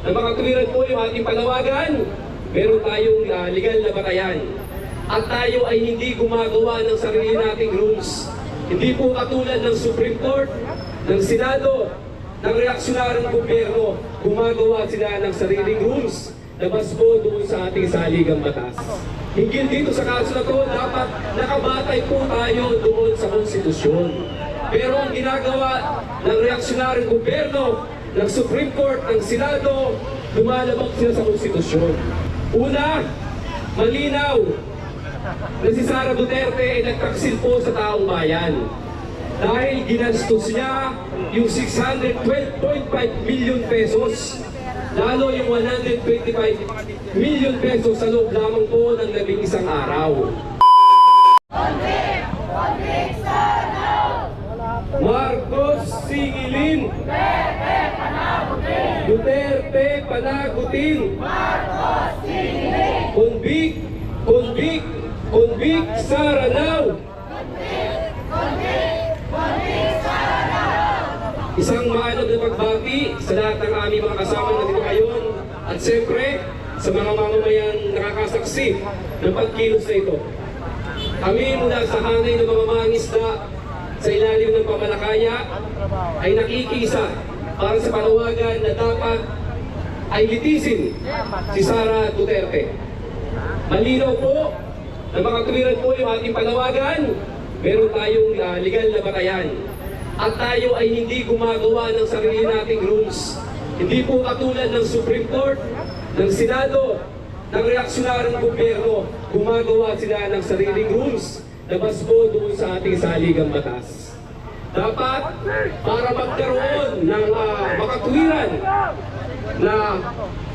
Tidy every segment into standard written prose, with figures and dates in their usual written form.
na makatuwiran po yung ating panawagan, meron tayong legal na batayan. At tayo ay hindi gumagawa ng sarili nating rules. Hindi po katulad ng Supreme Court, ng Senado, ng reaksyonaryong gobyerno, gumagawa sila ng sariling rules na mas po doon sa ating saligang batas. Hinggil dito sa kaso na to, dapat nakabatay po tayo doon sa konstitusyon. Pero ang ginagawa ng reaksyonaryong gobyerno, ng Supreme Court, ng Senado, lumalabag sila sa konstitusyon. Una, malinaw na si Sara Duterte ay nagtaksil po sa taong bayan dahil ginastos niya yung 612.5 million pesos, lalo yung 125 million pesos sa loob lamang po ng 11 araw. Marcos singilin, Duterte panagutin, convict Sara now. Isang maalog na pagbati sa lahat ng aming mga kasama na dito ngayon at siyempre sa mga mamamayan nakakasaksi ng pagkilos na ito. Kami mula sa hanay ng mga mangingisda sa ilalim ng pamalakaya ay nakikisa para sa panawagan na dapat ay litisin si Sara Duterte. Malinaw po na makatuwiran po yung ating panawagan, meron tayong legal na batayan. At tayo ay hindi gumagawa ng sarili nating rules. Hindi po katulad ng Supreme Court, ng Senado, ng reaksyonaryong gobyerno, gumagawa sila ng sariling rules na mas po doon sa ating saligang batas. Dapat, para magkaroon ng makatuwiran na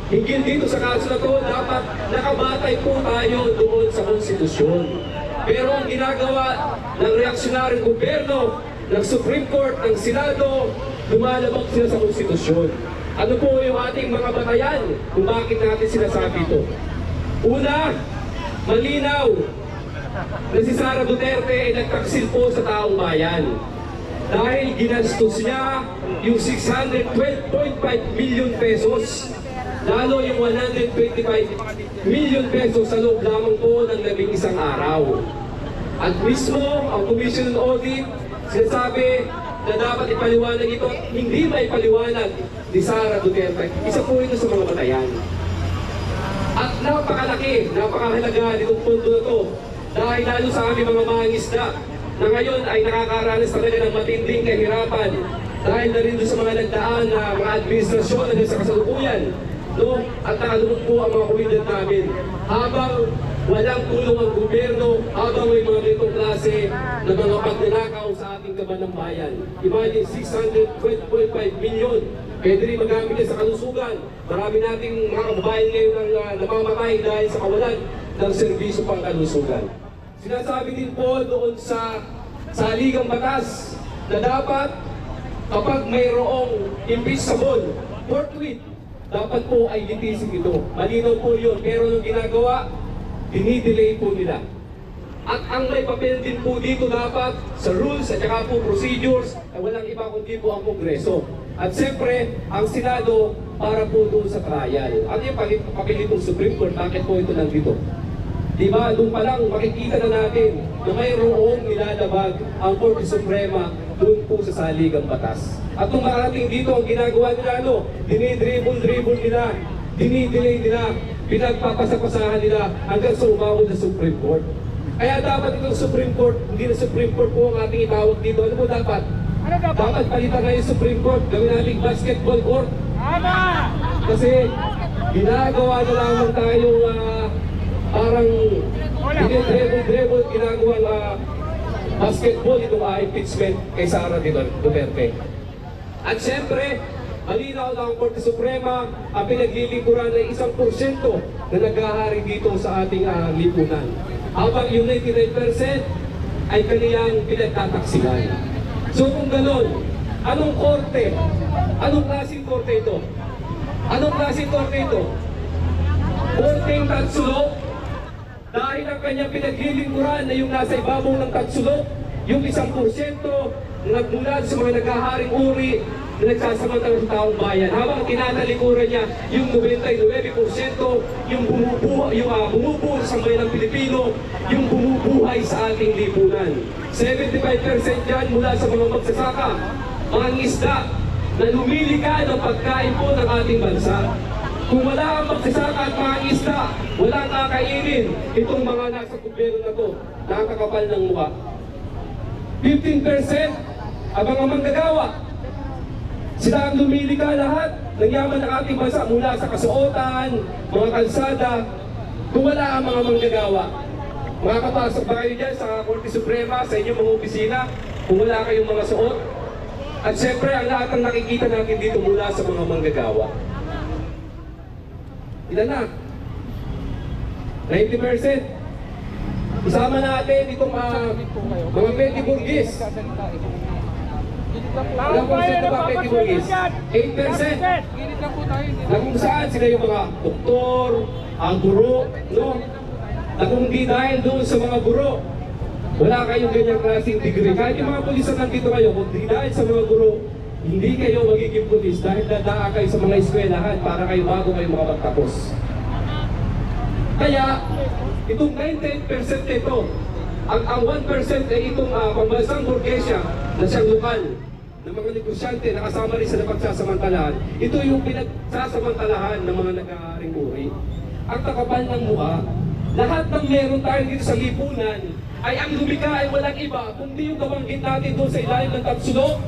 hinggil dito sa kaso na to, dapat nakabatay po tayo doon sa konstitusyon. Pero ang ginagawa ng reaksyonaryong gobyerno, ng Supreme Court, ng Senado, lumalabag sila sa konstitusyon. Ano po yung ating mga batayan kung bakit natin sinasabi ito? Una, malinaw na si Sara Duterte ay nagtaksil po sa taong bayan dahil ginastos niya yung 612.5 million pesos, lalo yung 125 million pesos sa loob lamang po ng 11 araw. At mismo ang Commission on Audit sinasabi na dapat ipaliwanag ito, hindi maipaliwanag ni Sara Duterte. Isa po ito sa mga batayan. At napakalaki, napakahalaga nitong punto na ito dahil lalo sa aming mga mangingisda na ngayon ay nakakaranas talaga ng matinding kahirapan dahil na rin doon sa mga nagdaan na mga administrasyon na sa kasalukuyan, no? At nakalunod po ang mga komunidad namin. Habang walang tulong ang gobyerno, habang may mga ganitong klase na mga pagnanakaw sa ating kaban ng bayan. Imagine, 612.5 million. Pwede rin magamit yan sa kalusugan. Marami nating mga kababayan ngayon ang namamatay dahil sa kawalan ng serbisyo pang kalusugan. Sinasabi din po doon sa saligang batas na dapat kapag mayroong impeachable, forthwith, dapat po ay litisin ito. Malinaw po yun. Pero nung ginagawa, dinidelay po nila. At ang may papel din po dito dapat sa rules at saka po procedures ay walang iba kundi po ang Kongreso. At siyempre, ang Senado para po doon sa trial. At yung papel itong Supreme Court, bakit po ito nandito? Diba, doon pa lang makikita na natin na mayroong nilalabag ang Korte Suprema doon po sa saligang batas. At nung makarating dito, ang ginagawa nila, dinidribble nila, dinidelay nila, pinagpapasapasahan nila hanggang sa umabot sa Supreme Court. Kaya dapat itong Supreme Court, hindi na Supreme Court po ang ating itawag dito. Ano po dapat? Dapat palitan na yung Supreme Court, gawin natin basketball court. Kasi ginagawa na lamang tayong parang dinidribble, ginagawang basketball itong impeachment kay Sara Duterte. At siyempre, malinaw na ang Korte Suprema ang pinaglilingkuran ng 1% na naghahari dito sa ating lipunan. Habang yung 99% ay kaniyang pinagtataksilan. So kung gano'n, anong korte? Anong klaseng korte ito? Anong klaseng korte ito? Korteng tagsulok? Dahil ang kanyang pinaglilingkuran na yung nasa ibabaw ng tagsulok, yung 1% na nagmula sa mga naghaharing uri na nagsasamantala sa taong bayan. Habang tinatalikuran niya yung 99%, yung bumubuo sa sambayan ng Pilipino, yung bumubuhay sa ating lipunan. 75% yan mula sa mga magsasaka, mga isda, na lumilika ng pagkain po ng ating bansa. Kung wala ang magsasaka at mga isda, wala ang kakainin itong mga nasa gobyerno na to, nakakapal ng mukha. 15% ang mga manggagawa. Sila ang lumilika lahat ng yaman ng ating bansa mula sa kasuotan, mga kalsada. Kung wala ang mga manggagawa, makakapasok ba kayo dyan sa Korte Suprema, sa inyong mga opisina, kung wala kayong mga suot? At syempre, ang lahat ng nakikita natin dito mula sa mga manggagawa. Ilan na? 90%. Isama natin itong mga Petty Burgess. Ilang porsyento ba Petty Burgess? 8%. Na kung saan sila yung mga doktor, ang guro, no? Na kung di dahil doon sa mga guro, wala kayong ganyang klaseng degree. Kahit yung mga pulis na nandito kayo, kung di dahil sa mga guro, hindi kayo magiging pulis dahil dadaa kayo sa mga eskwelahan para kayo bago kayo makapagtapos. Kaya, itong 98% nito, ang 1% ay itong pambansang burgesya na siyang lokal ng mga negosyante na kasama rin sa napagsasamantalahan. Ito yung pinagsasamantalahan ng mga nag-aaring uri. Ang takapal ng mukha, lahat ng meron tayo dito sa lipunan ay ang lumika ay walang iba kundi yung gawanggit natin doon sa ilalim ng tatsulok.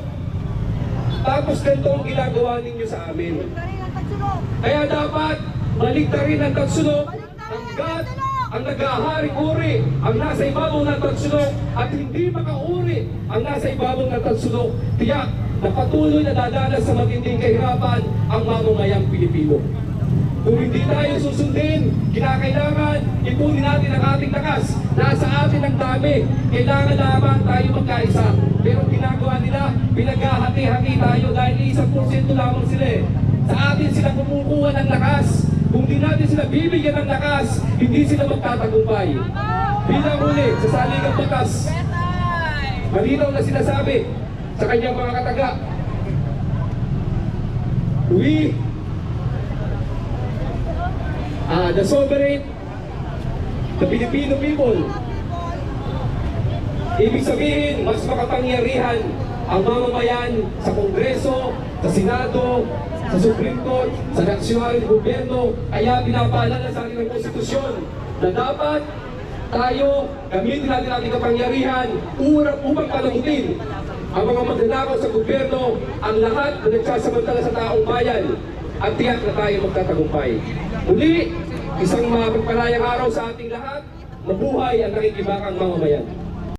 Tapos ganito ang ginagawa ninyo sa amin. Kaya dapat maligtarin ang tatsulok hanggat ang nag-aaring uri ang nasa ibabaw ng tatsulok at hindi makauri ang nasa ibabaw ng tatsulok. Tiyak na patuloy na dadanas sa matinding kahirapan ang mamamayang Pilipino. Kung hindi tayo susundin, kinakailangan ipunin natin ang ating lakas. Nasa atin ang dami. Kailangan lamang tayo magkaisa. Pero ginagawa nila, pinaghahati-hati tayo dahil 1% lamang sila eh. Sa atin sila kumukuha ng lakas. Kung di natin sila bibigyan ng lakas, hindi sila magtatagumpay. Bilang uli, sa Saligang Batas, malinaw na sinasabi sa kanyang mga kataga, the sovereign, the Filipino people. Ibig sabihin, mas makapangyarihan ang mamamayan sa Kongreso, sa Senado, sa Supreme Court, sa nasyonal na gobyerno. Kaya pinapaalala sa ating konstitusyon na dapat tayo gamitin natin ating kapangyarihan upang palamutin ang mga magnanakaw sa gobyerno, ang lahat na nagsasamantala sa taong bayan, at tiyak na tayo magtatagumpay. Muli, isang mapagpalayang araw sa ating lahat. Mabuhay ang nakikibakang mamamayan.